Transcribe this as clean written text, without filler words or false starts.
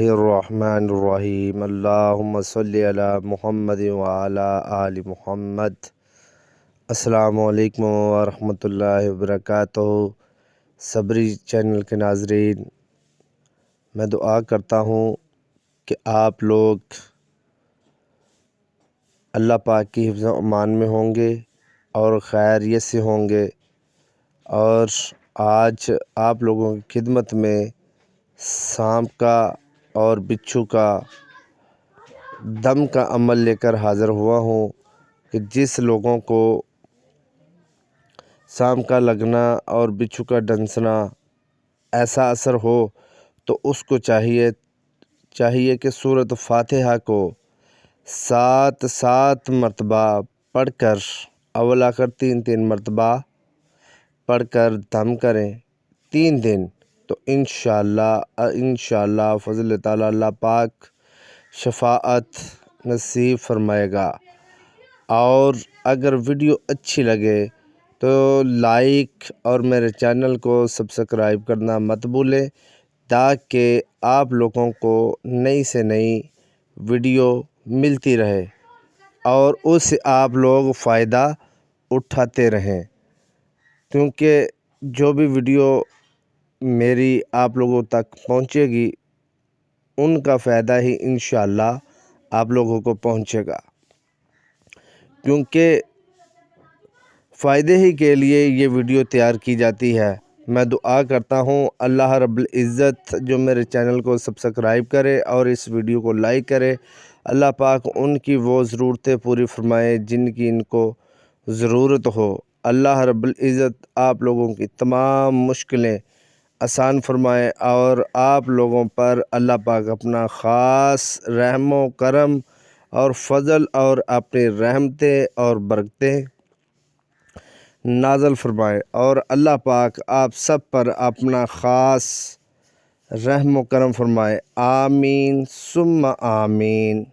الرحمن الرحیم اللہم صلی علی محمد وعلی آل محمد۔ السلام علیکم ورحمۃ اللہ وبرکاتہ۔ صبری چینل کے ناظرین، میں دعا کرتا ہوں کہ آپ لوگ اللہ پاک کی حفظ و امان میں ہوں گے اور خیریت سے ہوں گے، اور آج آپ لوگوں کی خدمت میں سانپ کا اور بچھو کا دم کا عمل لے کر حاضر ہوا ہوں کہ جس لوگوں کو سانپ کا لگنا اور بچھو کا ڈنسنا ایسا اثر ہو تو اس کو چاہیے کہ سورۃ فاتحہ کو 7 مرتبہ پڑھ کر اول آخر 3 مرتبہ پڑھ کر دم کریں 3 دن، تو انشاءاللہ فضل تعالیٰ اللہ پاک شفاعت نصیب فرمائے گا۔ اور اگر ویڈیو اچھی لگے تو لائک اور میرے چینل کو سبسکرائب کرنا مت بھولیں، تاکہ آپ لوگوں کو نئی سے نئی ویڈیو ملتی رہے اور اس سے آپ لوگ فائدہ اٹھاتے رہیں، کیونکہ جو بھی ویڈیو میری آپ لوگوں تک پہنچے گی ان کا فائدہ ہی انشاءاللہ آپ لوگوں کو پہنچے گا، کیونکہ فائدے ہی کے لیے یہ ویڈیو تیار کی جاتی ہے۔ میں دعا کرتا ہوں اللہ رب العزت جو میرے چینل کو سبسکرائب کرے اور اس ویڈیو کو لائک کرے، اللہ پاک ان کی وہ ضرورتیں پوری فرمائے جن کی ان کو ضرورت ہو۔ اللہ رب العزت آپ لوگوں کی تمام مشکلیں آسان فرمائے، اور آپ لوگوں پر اللہ پاک اپنا خاص رحم و کرم اور فضل اور اپنی رحمتیں اور برکتیں نازل فرمائے، اور اللہ پاک آپ سب پر اپنا خاص رحم و کرم فرمائے۔ آمین ثم آمین۔